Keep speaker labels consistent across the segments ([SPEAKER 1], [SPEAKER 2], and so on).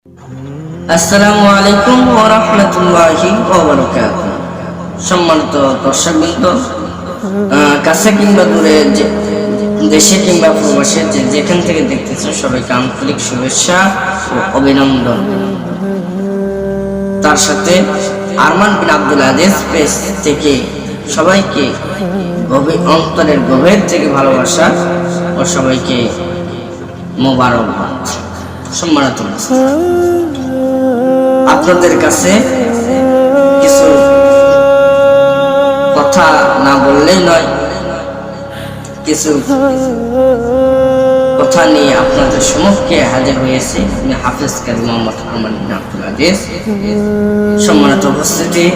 [SPEAKER 1] আসসালামু আলাইকুম ওয়া রাহমাতুল্লাহি ওয়া বারাকাতুহু। সম্মানিত দর্শকবৃন্দ, কাছে কিংবা দূরে, দেশে কিংবা প্রবাসে, যেখান থেকে দেখতেছেন সবাইকে আন্তরিক শুভেচ্ছা ও অভিনন্দন। তার সাথে আরমান বিন আব্দুল আজিজ পেজ থেকে সবাইকে অন্তরের গভীর থেকে ভালোবাসা ও সবাইকে মোবারকবাদ। সম্মানিত আপনাদের কাছে কিছু কথা না বললেই নয়, কিছু কথা নিয়ে আপনাদের সম্মুখে হাজির হয়েছে হাফেজ কাজী মোহাম্মদ আরমান বিন আব্দুল আজিজ। সম্মানিত উপস্থিতি,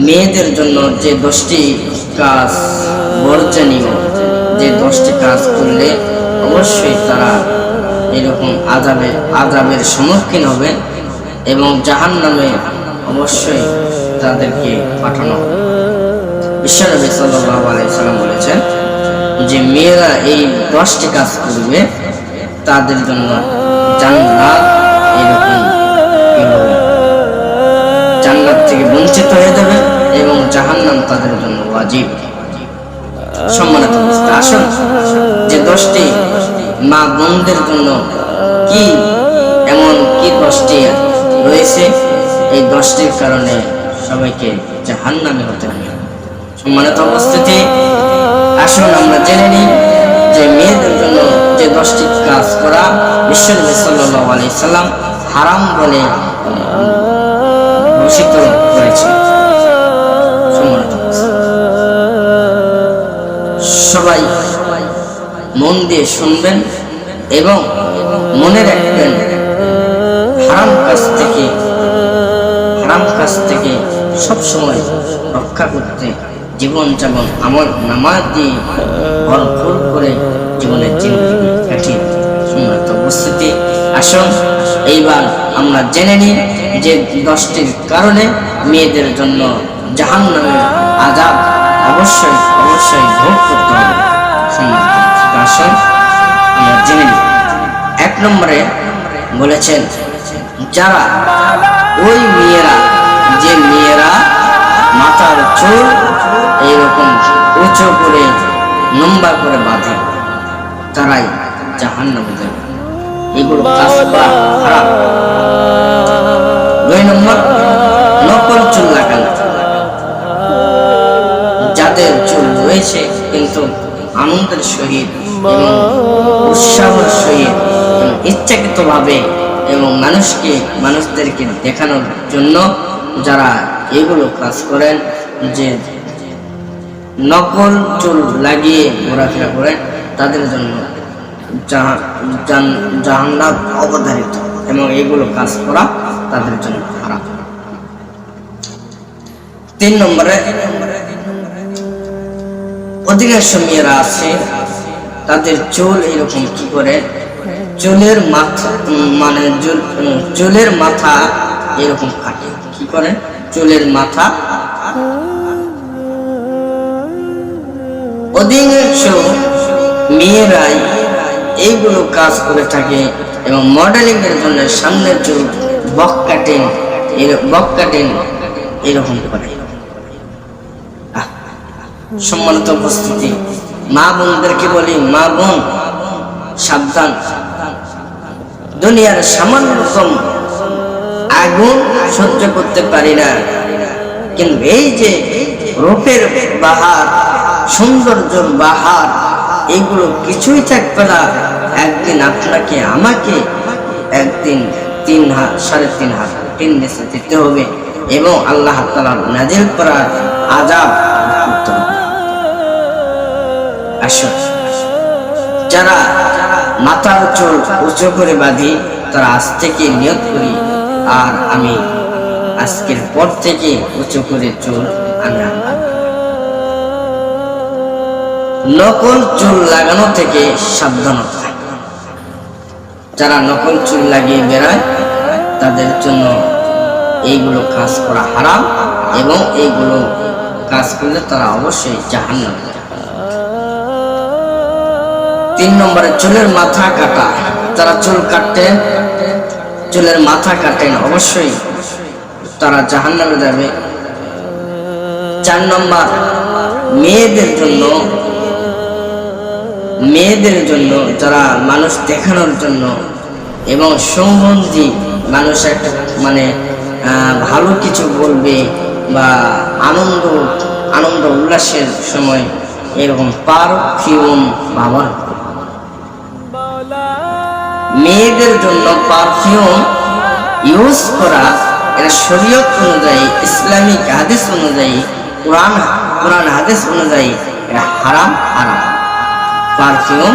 [SPEAKER 1] মেয়েদের জন্য যে 10টি কাজ বর্জনীয়, যে 10টি কাজ করলে অবশ্যই তারা এরকম আযাবের সম্মুখীন হবে এবং জাহান্নামে অবশ্যই তাদেরকে পাঠানো হবে। বিশ্বনবী সাল্লাল্লাহু আলাইহি সাল্লাম বলেছেন যে মেয়েরা এই 10টি কাজ করবে তাদের জন্য জান্নাত এরকম জান্নাত থেকে বঞ্চিত হয়ে যাবে এবং জাহান্নাম তাদের জন্য ওয়াজিব। সম্মানিত আসুন, যে 10টি মা বোনদের জন্য কি এমন কি 10টি রয়েছে, এই 10টির কারণে সবাইকে জাহান্নামে হতে হবে। সম্মানিত উপস্থিতি, আসুন আমরা জেনে নিই যে মেয়েদের জন্য যে 10টি কাজ করা বিশ্বনবী সাল্লাল্লাহু আলাইহি সাল্লাম হারাম বলে ঘোষিত করেছে। সম্মানিত সবাই মন দিয়ে শুনবেন এবং মনে রাখবেন, হারাম কাজ থেকে সবসময় রক্ষা করতে জীবন যেমন আমল নামাজ দিয়ে ভরপুর করে জীবনের জিন্দেগি কাটিয়ে। সম্মানিত উপস্থিতি, আসুন এইবার আমরা জেনে নিই যে 10টির কারণে মেয়েদের জন্য জাহান্নামের আযাব অবশ্যই ভোগ করতে হবে। সম্মানিত আসুন আমরা জেনে নিই। 1 নম্বরে বলেছেন, যারা ওই মেয়েরা, যে মেয়েরা মাথার চুল এইরকম উঁচু করে লম্বা করে বাঁধে, তারাই জাহান্নামে যাবে। এগুলো কাজ করা খারাপ। 2 নম্বর, নকল চুল লাগানো। যাদের চুল রয়েছে কিন্তু আনন্দের সহিত এবং উৎসাহের সহিত ইচ্ছাকৃত ভাবে এবং মানুষদেরকে দেখানোর জন্য যারা এগুলো কাজ করেন, যে নকল চুল লাগিয়ে ঘোরাফেরা করেন, তাদের জন্য জাহান্নাম অবধারিত এবং এগুলো কাজ করা তাদের জন্য খারাপ। 3 নম্বরে, অধিকাংশ মেয়েরা আছে তাদের চুল এরকম কি করে, চুলের মাথা এরকম কাটে। কি করে? চুলের মাথা। অধিকাংশ মেয়েরাই এইগুলো কাজ করে থাকে এবং মডেলিং এর জন্য সামনের চুল বক কাটিং এরকম করে। সম্মানিত উপস্থিতি, মা বোনদেরকে বলি, মা বোন সাবধান। দুনিয়ার সামান্য রকম আগুন সহ্য করতে পারি না, কিন্তু এই যে রূপের বাহার, সৌন্দর্যের বাহার, এইগুলো কিছুই থাকবে না। একদিন আপনাকে আমাকে একদিন 3 হাত 3.5 হাত নিচে যেতে হবে এবং আল্লাহ তাআলা নাজিল করার আযাব করতে হবে। আসুন, যারা মাথার চুল উঁচু করে বাঁধি তারা আজ থেকে নিয়ত করি, আর আমি আজকের পর থেকে উঁচু করে চুল আমি আনবো। নকল চুল লাগানো থেকে সাবধানতা। যারা নকল চুল লাগিয়ে বেড়ায় তাদের জন্য এইগুলো কাজ করা হারাম এবং এইগুলো কাজ করলে তারা অবশ্যই জাহান্নামে যাবে। 3 নম্বরে, চুলের মাথা কাটা। যারা চুল কাটেন, চুলের মাথা কাটেন, অবশ্যই তারা জাহান্নামে যাবে। 4 নম্বর, মেয়েদের জন্য যারা মানুষ দেখানোর জন্য এবং সৌগন্ধি মানুষ একটা মানে ভালো কিছু বলবে বা আনন্দ উল্লাসের সময় এরকম পারফিউম ব্যবহার করে। মেয়েদের জন্য পারফিউম ইউজ করা এটা শরীয়ত অনুযায়ী, ইসলামিক হাদিস অনুযায়ী, কোরআন হাদিস অনুযায়ী এটা হারাম। পারফিউম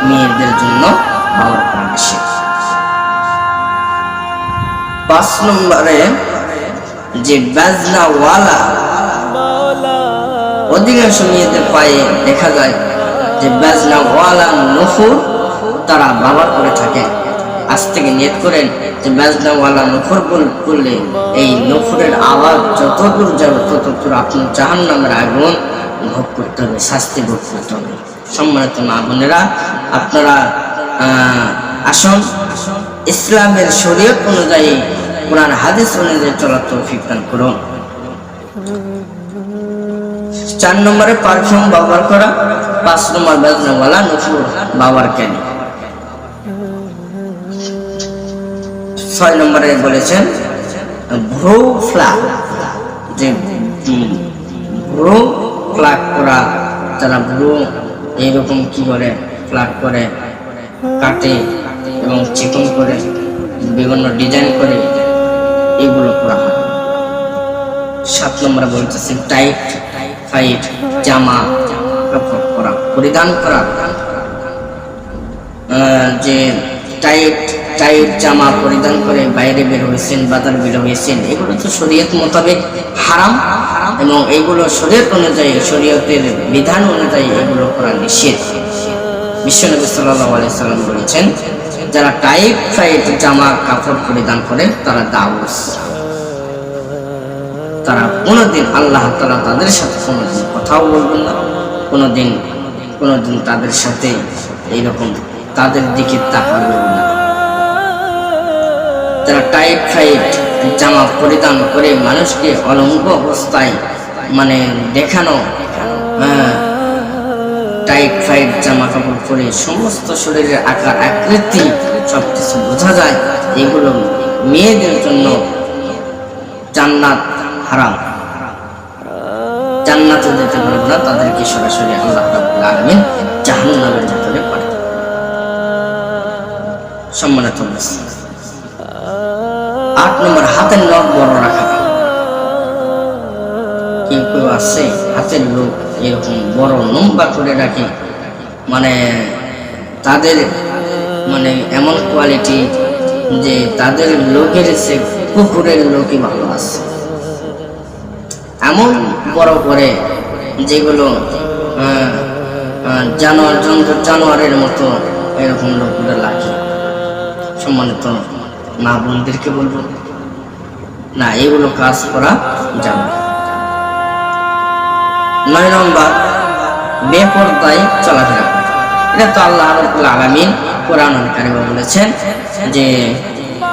[SPEAKER 1] মেয়েদের জন্য ব্যবহার করা নিষেধ। 5 নম্বরে যে বাজনাওয়ালা, অধিকাংশ মেয়েদের পায়ে দেখা যায় যে বাজনাওয়ালা নূপুর তারা ব্যবহার করে থাকে। আজ থেকে নিয়ত করেন যে বাজনাওয়ালা নূপুর করলে এই নূপুরের আওয়াজ যতদূর যাবে ততদূর আপনি জাহান্নামের আগুন ভোগ করতে হবে, শাস্তি ভোগ করতে হবে। সম্মানিত মা বোনেরা, আপনারা আসুন ইসলামের শরীয়ত অনুযায়ী, কোরআন হাদিস অনুযায়ী চলার তৌফিক দান করুন। 4 নম্বরে পারফিউম ব্যবহার করা, 5 নম্বর বাজনাওয়ালা নূপুর ব্যবহার কেন। 6 নম্বরে বলেছেন ভ্রু ফ্লাক, যে ভ্রু ফ্লাক করা, যারা ভ্রু এইরকম কি করে ফ্লাক করে, কাটে এবং চিকন করে বিভিন্ন ডিজাইন করে, এগুলো করা হয়। 7 নম্বরে বলতেছেন টাইট ফাইট জামা কাপড় করা, পরিধান করা, যে টাইট জামা পরিধান করে বাইরে বের হয়েছেন, বাজার বের হয়েছেন, এগুলো তো শরীয়ত মোতাবেক হারাম এবং এগুলো শরীয়ত অনুযায়ী, শরীয়তের বিধান অনুযায়ী এগুলো করা নিষেধ। বিশ্বনবী সাল্লাল্লাহু আলাইহি সাল্লাম বলেছেন, যারা টাইট ফাইট জামা কাপড় পরিধান করে তারা দাউস, তারা কোনোদিন আল্লাহ তাআলা তাদের সাথে কোনোদিন কথাও বলবেন না, কোনোদিন তাদের সাথে এইরকম তাদের দিকে তাকাবেন না। যারা টাইট ফাইট জামা পরিধান করে মানুষকে অলঙ্গ অবস্থায় মানে দেখানো, টাইট ফাইট জামা কাপড় পরে সমস্ত শরীরের আকার আকৃতি সবকিছু বোঝা যায়, এগুলো মেয়েদের জন্য জান্নাত হারাম, জান্নাতে যেতে পারবে না, তাদেরকে সরাসরি আল্লাহ রাব্বুল আলামিন জাহান্নামের ভিতরে পাঠাবে। সম্মানিত মুসলিম, 8 নম্বর হাতের নখ বড় রাখা। কেউ আছে হাতের নখ এরকম বড় লম্বা করে রাখে, মানে তাদের মানে এমন কোয়ালিটি যে তাদের লোকের সে কুকুরের লোকই ভালো আছে, এমন বড় করে যেগুলো জানোয়ারের মতো এরকম লোকগুলো লাগে। সম্মানিত মা বোনদেরকে বলবো না, এগুলো কাজ করা যাবে। 9 নম্বর বেপরদায় চলাফেরা করা। এটা তো আল্লাহ রাব্বুল আলামিন কোরআন কারিমে বলেছেন যে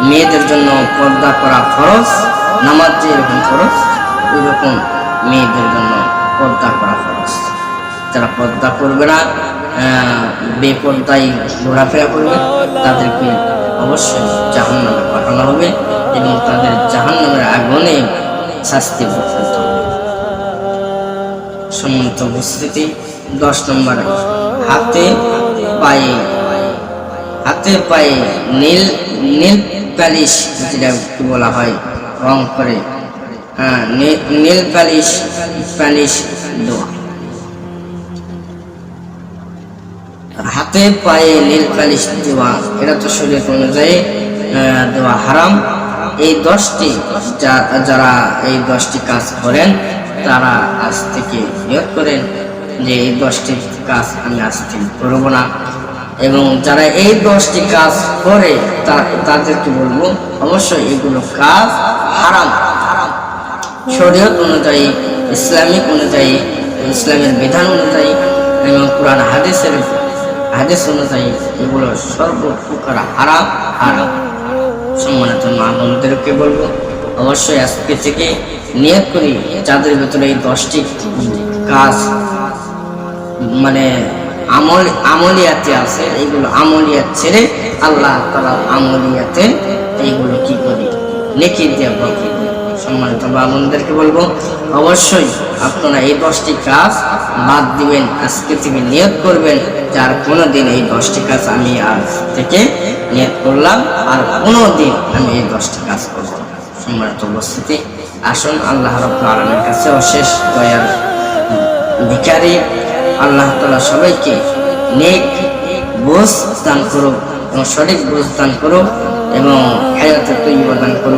[SPEAKER 1] মেয়েদের জন্য পর্দা করা ফরজ, নামাজ যেরকম ফরজ ওইরকম মেয়েদের জন্য পর্দা করা ফরজ। যারা পর্দা করবে না, বেপরদায় ঘোরাফেরা করবে, তাদেরকে অবশ্যই জাহান্নামে পাঠানো হবে এবং তাদের জাহান্নামের আগুনে শাস্তি ভোগ করতে হবে। সম্মানিত উপস্থিতি, 10 নম্বরে হাতে পায়ে নীল পালিশ, যেটা বলা হয় রং করে, নীল পালিশ দেওয়া। হাতে পায়ে নীল পালিশ দেওয়া এটা তো শরীয়ত অনুযায়ী দেওয়া হারাম। এই 10টি যারা এই 10টি কাজ করেন তারা আজ থেকে নিয়ত করেন যে এই 10টি কাজ আমি আজ থেকে করব না, এবং যারা এই 10টি কাজ করে তাদেরকে বলবো অবশ্যই এগুলো কাজ হারাম। শরীয়ত অনুযায়ী, ইসলামিক অনুযায়ী, ইসলামের বিধান অনুযায়ী এবং কোরআন হাদিসের হাদিস অনুযায়ী এগুলো সর্বপ্রকার হারাম হারাম। সম্মানিত মা বোনদেরকে বলবো, অবশ্যই আজকে থেকে নিয়ত করি যাদের ভিতরে এই 10টি কাজ মানে আমলিয়াতে আছে, এইগুলো আমলিয়াত ছেড়ে আল্লাহ তাআলা আমলিয়াতে এইগুলো কি করি নেকি দিয়ে বকি। সম্মানিত মা বোনদেরকে বলবো, অবশ্যই আপনারা এই 10টি কাজ বাদ দিবেন। আজকে থেকে নিয়ত করবেন যে আর কোনোদিন এই 10টি কাজ আমি আজ থেকে নিয়ত করলাম, আর কোনোদিন আমি এই 10টি কাজ করব না। সম্মানিত উপস্থিতি, আসুন আল্লাহ রাব্বুল আলামিনের কাছে অশেষ দয়ার ভিখারি আল্লাহ তাআলা সবাইকে নেক বুঝ দান করুক এবং সঠিক বুঝ দান করুক এবং হায়াতে তৈয়বা দান করুক।